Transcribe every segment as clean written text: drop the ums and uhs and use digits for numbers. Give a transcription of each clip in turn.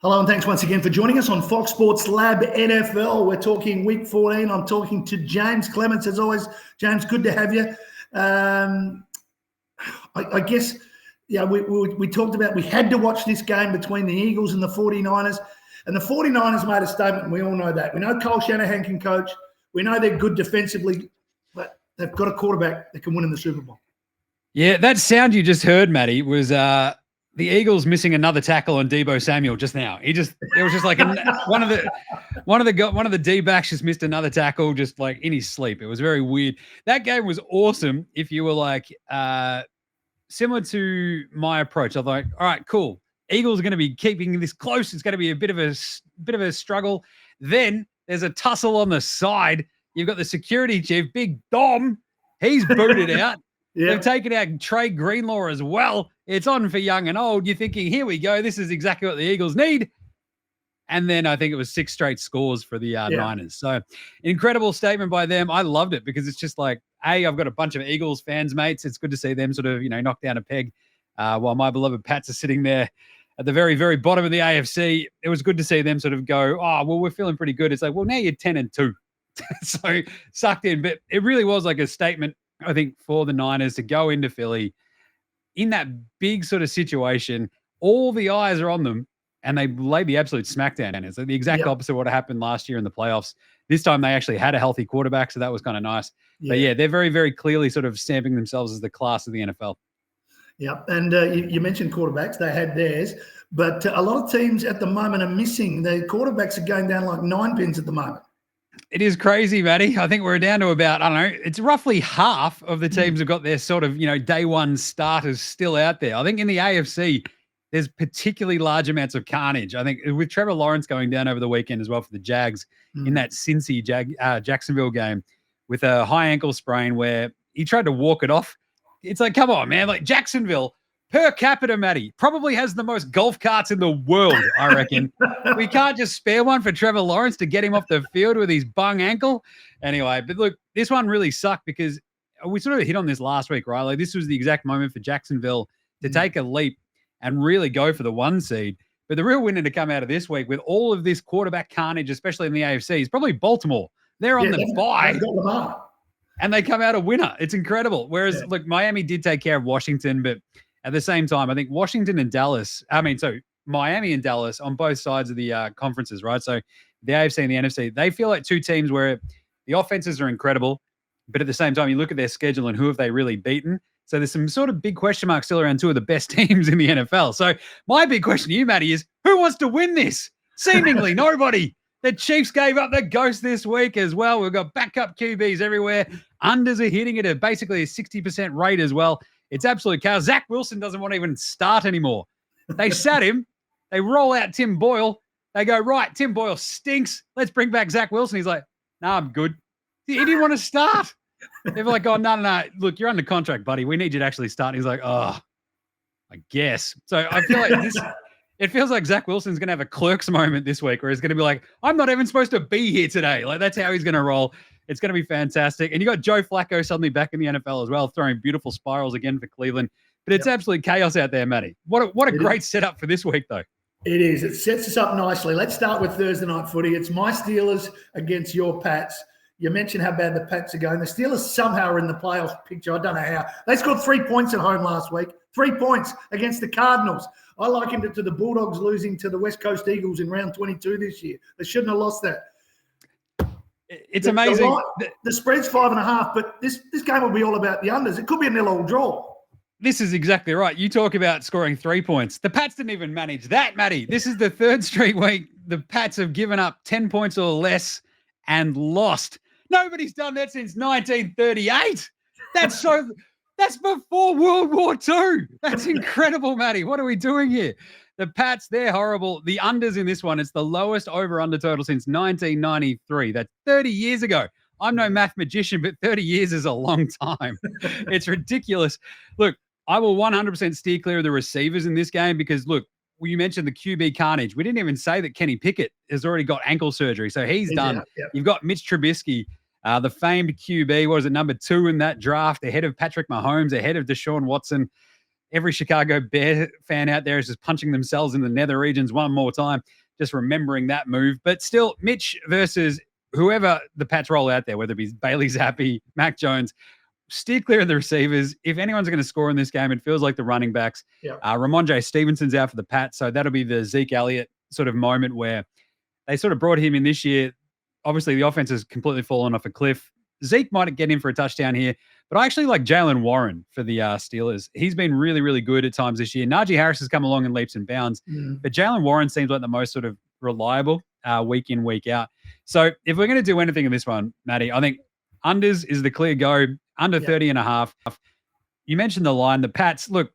Hello and thanks once again for joining us on Fox Sports Lab NFL. We're talking Week 14. I'm talking to Jaymz Clements as always. Jaymz, good to have you. I guess, yeah, we talked about we had to watch this game between the Eagles and the 49ers. And the 49ers made a statement, and we all know that. We know Kyle Shanahan can coach. We know they're good defensively, but they've got a quarterback that can win in the Super Bowl. Yeah, that sound you just heard, Matty, was the Eagles missing another tackle on Deebo Samuel just now. It was just like one of the D-backs just missed another tackle just like in his sleep. It was very weird. That game was awesome if you were like similar to my approach. I was like, all right, cool. Eagles are going to be keeping this close. It's going to be a bit of a struggle. Then there's a tussle on the side. You've got the security chief, Big Dom. He's booted out. Yeah. They've taken out Trey Greenlaw as well. It's on for young and old. You're thinking, here we go. This is exactly what the Eagles need. And then I think it was 6 straight scores for the Niners. So incredible statement by them. I loved it because it's just like, I've got a bunch of Eagles fans, mates. It's good to see them sort of, knock down a peg while my beloved Pats are sitting there at the very, very bottom of the AFC. It was good to see them sort of go, we're feeling pretty good. It's like, well, now you're 10-2. So sucked in. But it really was like a statement, I think, for the Niners to go into Philly in that big sort of situation. All the eyes are on them, and they laid the absolute smackdown. And it's the exact opposite of what happened last year in the playoffs. This time they actually had a healthy quarterback, so that was kind of nice. Yeah. But yeah, they're very, very clearly sort of stamping themselves as the class of the NFL. Yeah, and you mentioned quarterbacks. They had theirs, but a lot of teams at the moment are missing. The quarterbacks are going down like 9 pins at the moment. It is crazy, Matty. I think we're down to about, I don't know, it's roughly half of the teams have got their sort of, day one starters still out there. I think in the AFC, there's particularly large amounts of carnage. I think with Trevor Lawrence going down over the weekend as well for the Jags in that Cincy Jacksonville game with a high ankle sprain where he tried to walk it off. It's like, come on, man. Like Jacksonville, per capita, Matty, probably has the most golf carts in the world, I reckon. We can't just spare one for Trevor Lawrence to get him off the field with his bung ankle. Anyway, but look, this one really sucked because we sort of hit on this last week, right? Like this was the exact moment for Jacksonville to take a leap and really go for the 1 seed. But the real winner to come out of this week with all of this quarterback carnage, especially in the AFC, is probably Baltimore. They're on the bye. And they come out a winner. It's incredible. Whereas, look, Miami did take care of Washington, but at the same time, I think Miami and Dallas on both sides of the conferences, right? So the AFC and the NFC, they feel like 2 teams where the offenses are incredible, but at the same time, you look at their schedule and who have they really beaten. So there's some sort of big question marks still around 2 of the best teams in the NFL. So my big question to you, Matty, is who wants to win this? Seemingly nobody. The Chiefs gave up the ghost this week as well. We've got backup QBs everywhere. Unders are hitting it at basically a 60% rate as well. It's absolute chaos. Zach Wilson doesn't want to even start anymore. They sat him. They roll out Tim Boyle. They go, right, Tim Boyle stinks. Let's bring back Zach Wilson. He's like, nah, I'm good. He didn't want to start. They were like, oh, no. Look, you're under contract, buddy. We need you to actually start. He's like, oh, I guess. So I feel like it feels like Zach Wilson's going to have a Clerks moment this week where he's going to be like, I'm not even supposed to be here today. Like, that's how he's going to roll. It's going to be fantastic. And you got Joe Flacco suddenly back in the NFL as well, throwing beautiful spirals again for Cleveland. But it's absolute chaos out there, Matty. What a great setup for this week, though. It is. It sets us up nicely. Let's start with Thursday night footy. It's my Steelers against your Pats. You mentioned how bad the Pats are going. The Steelers somehow are in the playoff picture. I don't know how. They scored 3 points at home last week. 3 points against the Cardinals. I likened it to the Bulldogs losing to the West Coast Eagles in round 22 this year. They shouldn't have lost that. It's amazing. The spread's 5.5, but this game will be all about the unders. It could be a 0-0 draw. This is exactly right. You talk about scoring 3 points. The Pats didn't even manage that, Matty. This is the 3rd straight week the Pats have given up 10 points or less and lost. Nobody's done that since 1938. That's before World War II. That's incredible, Matty. What are we doing here? The Pats, they're horrible. The unders in this one, it's the lowest over-under total since 1993. That's 30 years ago. I'm no math magician, but 30 years is a long time. It's ridiculous. Look, I will 100% steer clear of the receivers in this game because, look, you mentioned the QB carnage. We didn't even say that Kenny Pickett has already got ankle surgery, so he's done. Yep. You've got Mitch Trubisky, the famed QB, what was it, number 2 in that draft, ahead of Patrick Mahomes, ahead of Deshaun Watson. every Chicago Bear fan out there is just punching themselves in the nether regions one more time, just remembering that move. But still, Mitch versus whoever the Pats roll out there, whether it be Bailey Zappi, Mac Jones, steer clear of the receivers. If anyone's going to score in this game, it feels like the running backs. Yeah. Ramondre Stevenson's out for the Pats, so that'll be the Zeke Elliott sort of moment where they sort of brought him in this year. Obviously, the offense has completely fallen off a cliff. Zeke might get in for a touchdown here, but I actually like Jalen Warren for the Steelers. He's been really, really good at times this year. Najee Harris has come along in leaps and bounds, but Jalen Warren seems like the most sort of reliable week in, week out. So if we're going to do anything in this one, Matty, I think unders is the clear go, under 30.5. You mentioned the line. The Pats, look,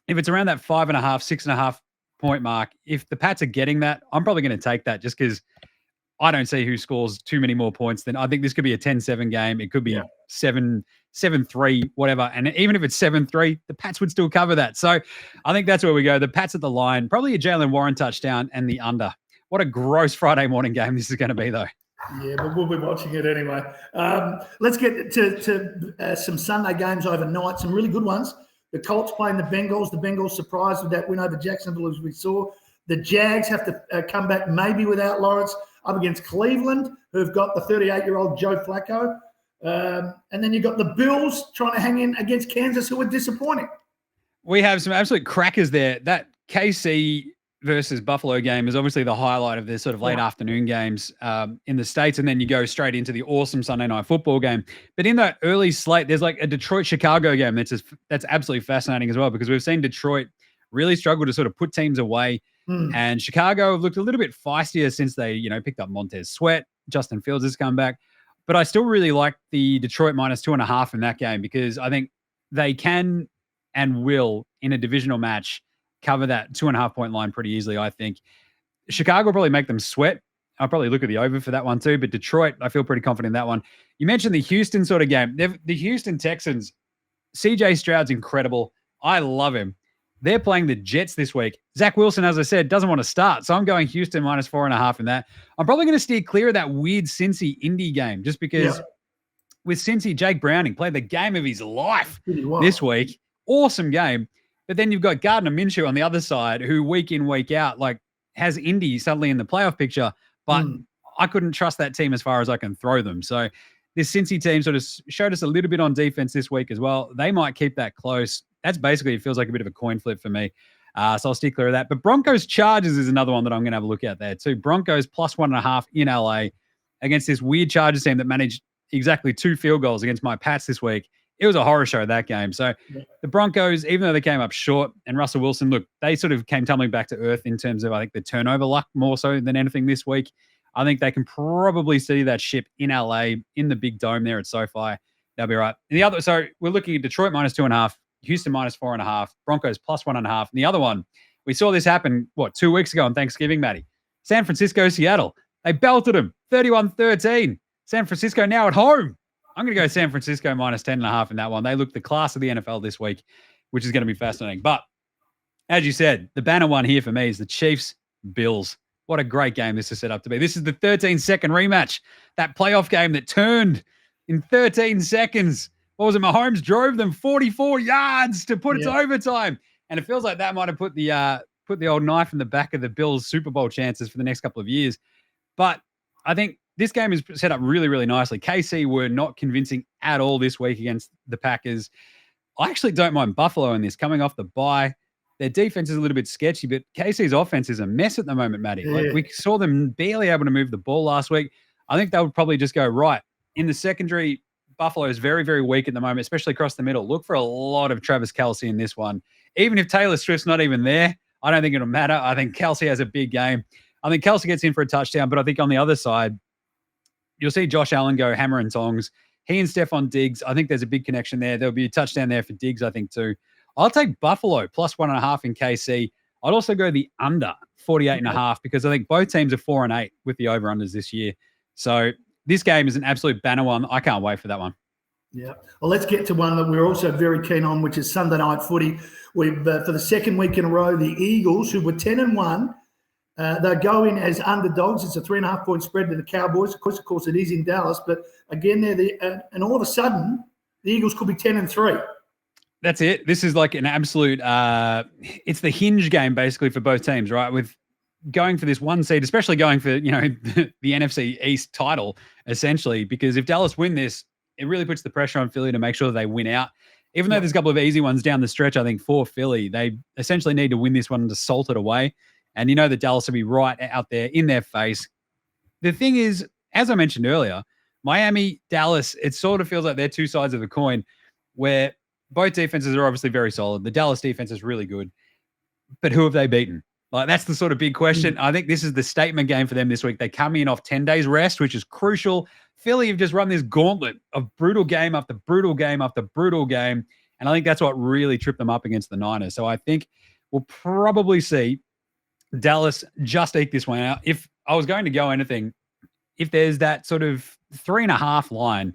if it's around that 5.5, 6.5 point mark, if the Pats are getting that, I'm probably going to take that just because I don't see who scores too many more points than I think this could be a 10-7 game. It could be 7-3, whatever. And even if it's 7-3, the Pats would still cover that. So I think that's where we go. The Pats at the line, probably a Jalen Warren touchdown and the under. What a gross Friday morning game this is going to be, though. Yeah, but we'll be watching it anyway. Let's get to some Sunday games overnight, some really good ones. The Colts playing the Bengals. The Bengals surprised with that win over Jacksonville, as we saw. The Jags have to come back maybe without Lawrence up against Cleveland, who've got the 38-year-old Joe Flacco. And then you've got the Bills trying to hang in against Kansas, who are disappointing. We have some absolute crackers there. That KC versus Buffalo game is obviously the highlight of the sort of late afternoon games in the States. And then you go straight into the awesome Sunday night football game. But in that early slate, there's like a Detroit-Chicago game that's absolutely fascinating as well, because we've seen Detroit really struggle to sort of put teams away. And Chicago have looked a little bit feistier since they, picked up Montez Sweat. Justin Fields has come back. But I still really like the Detroit minus 2.5 in that game, because I think they can and will, in a divisional match, cover that 2.5 point line pretty easily, I think. Chicago will probably make them sweat. I'll probably look at the over for that one too. But Detroit, I feel pretty confident in that one. You mentioned the Houston sort of game. The Houston Texans, CJ Stroud's incredible. I love him. They're playing the Jets this week. Zach Wilson, as I said, doesn't want to start. So I'm going Houston minus 4.5 in that. I'm probably going to steer clear of that weird Cincy-Indy game, just because with Cincy, Jake Browning played the game of his life this week. Awesome game. But then you've got Gardner Minshew on the other side, who week in, week out, has Indy suddenly in the playoff picture. But I couldn't trust that team as far as I can throw them. So this Cincy team sort of showed us a little bit on defense this week as well. They might keep that close. That's basically, it feels like a bit of a coin flip for me. So I'll stick clear of that. But Broncos Chargers is another one that I'm going to have a look at there too. Broncos plus 1.5 in LA against this weird Chargers team that managed exactly 2 field goals against my Pats this week. It was a horror show, that game. So the Broncos, even though they came up short, and Russell Wilson, look, they sort of came tumbling back to earth in terms of, I think, the turnover luck more so than anything this week. I think they can probably steady that ship in LA, in the big dome there at SoFi. They'll be right. And so we're looking at Detroit minus 2.5, Houston minus 4.5, Broncos plus 1.5. And the other one, we saw this happen, 2 weeks ago on Thanksgiving, Matty? San Francisco, Seattle. They belted them 31-13. San Francisco now at home. I'm going to go San Francisco minus 10.5 in that one. They look the class of the NFL this week, which is going to be fascinating. But as you said, the banner one here for me is the Chiefs-Bills. What a great game this is set up to be. This is the 13-second rematch, that playoff game that turned in 13 seconds. What was it? Mahomes drove them 44 yards to put it to overtime. And it feels like that might have put the old knife in the back of the Bills' Super Bowl chances for the next couple of years. But I think this game is set up really, really nicely. KC were not convincing at all this week against the Packers. I actually don't mind Buffalo in this, coming off the bye. Their defense is a little bit sketchy, but KC's offense is a mess at the moment, Matty. We saw them barely able to move the ball last week. I think they would probably just go, right, in the secondary, Buffalo is very, very weak at the moment, especially across the middle. Look for a lot of Travis Kelce in this one. Even if Taylor Swift's not even there, I don't think it'll matter. I think Kelce has a big game. I think Kelce gets in for a touchdown, but I think on the other side, you'll see Josh Allen go hammer and tongs. He and Stephon Diggs, I think there's a big connection there. There'll be a touchdown there for Diggs, I think, too. I'll take Buffalo plus 1.5 in KC. I'd also go the under 48.5 because I think both teams are 4-8 with the over-unders this year. So this game is an absolute banner one. I can't wait for that one. Yeah. Well, let's get to one that we're also very keen on, which is Sunday night footy. We've for the second week in a row, the Eagles, who were 10-1, they're going as underdogs. It's a 3.5 point spread to the Cowboys. Of course, it is in Dallas. But again, and all of a sudden, the Eagles could be 10-3. That's it. This is like an absolute, it's the hinge game basically for both teams, right? With going for this one seed, especially going for, the NFC East title, essentially, because if Dallas win this, it really puts the pressure on Philly to make sure that they win out. Even though there's a couple of easy ones down the stretch, I think for Philly, they essentially need to win this one to salt it away. And that Dallas will be right out there in their face. The thing is, as I mentioned earlier, Miami, Dallas, it sort of feels like they're two sides of the coin where both defenses are obviously very solid. The Dallas defense is really good. But who have they beaten? Like, that's the sort of big question. I think this is the statement game for them this week. They come in off 10 days rest, which is crucial. Philly have just run this gauntlet of brutal game after brutal game after brutal game. And I think that's what really tripped them up against the Niners. So I think we'll probably see Dallas just eke this one out. If I was going to go anything, if there's that sort of 3.5 line,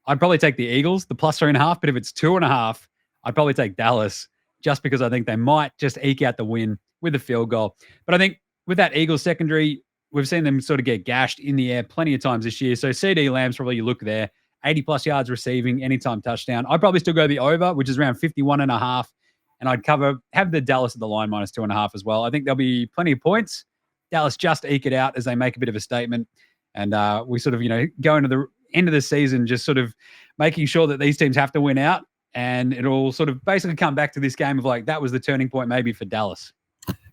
I'd probably take the Eagles, the plus 3.5. But if it's 2.5, I'd probably take Dallas just because I think they might just eke out the win with a field goal. But I think with that Eagles secondary, we've seen them sort of get gashed in the air plenty of times this year. So CD Lamb's probably you look there, 80+ yards receiving, anytime touchdown. I'd probably still go the over, which is around 51.5. And I'd have the Dallas at the line minus 2.5 as well. I think there'll be plenty of points. Dallas just eke it out as they make a bit of a statement. And we sort of, go into the end of the season just sort of making sure that these teams have to win out. And it'll sort of basically come back to this game of like, that was the turning point maybe for Dallas.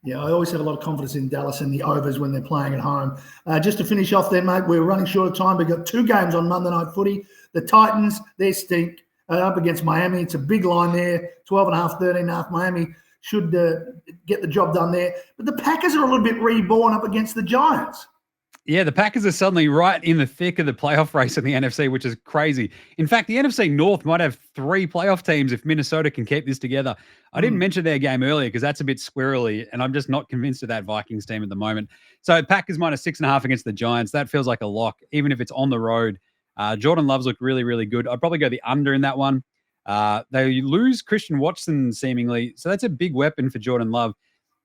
Yeah, I always have a lot of confidence in Dallas and the overs when they're playing at home. Just to finish off there, mate, we're running short of time. We've got 2 games on Monday Night Footy. The Titans, they stink up against Miami. It's a big line there, 12.5, 13.5. Miami should get the job done there. But the Packers are a little bit reborn up against the Giants. Yeah, the Packers are suddenly right in the thick of the playoff race in the NFC, which is crazy. In fact, the NFC North might have 3 playoff teams if Minnesota can keep this together. I didn't mention their game earlier because that's a bit squirrely, and I'm just not convinced of that Vikings team at the moment. So Packers minus 6.5 against the Giants. That feels like a lock, even if it's on the road. Jordan Love's looked really, really good. I'd probably go the under in that one. They lose Christian Watson seemingly, so that's a big weapon for Jordan Love.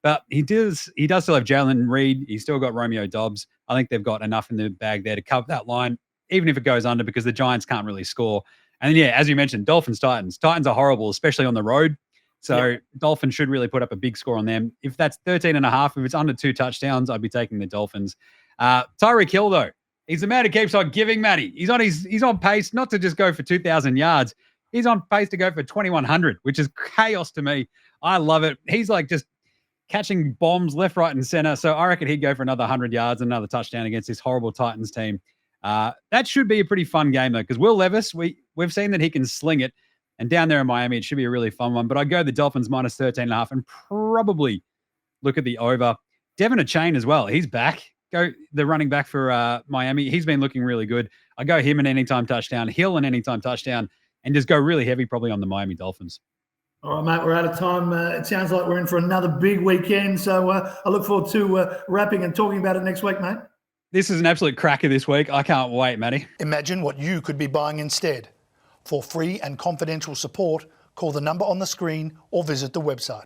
But he does still have Jalen Reed. He's still got Romeo Dobbs. I think they've got enough in the bag there to cover that line, even if it goes under, because the Giants can't really score. And yeah, as you mentioned, Dolphins-Titans. Titans are horrible, especially on the road. So Dolphins should really put up a big score on them. If that's 13.5, if it's under 2 touchdowns, I'd be taking the Dolphins. Tyreek Hill, though, he's the man who keeps on giving, Matty. He's on pace not to just go for 2,000 yards. He's on pace to go for 2,100, which is chaos to me. I love it. He's like just catching bombs left, right, and center. So I reckon he'd go for another 100 yards and another touchdown against this horrible Titans team. That should be a pretty fun game, though, because Will Levis, we've seen that he can sling it. And down there in Miami, it should be a really fun one. But I'd go the Dolphins minus 13.5 and probably look at the over. Devin Achane as well. He's back. Go the running back for Miami. He's been looking really good. I go him an anytime touchdown, Hill an anytime touchdown, and just go really heavy probably on the Miami Dolphins. All right, mate, we're out of time. It sounds like we're in for another big weekend. So I look forward to wrapping and talking about it next week, mate. This is an absolute cracker this week. I can't wait, Matty. Imagine what you could be buying instead. For free and confidential support, call the number on the screen or visit the website.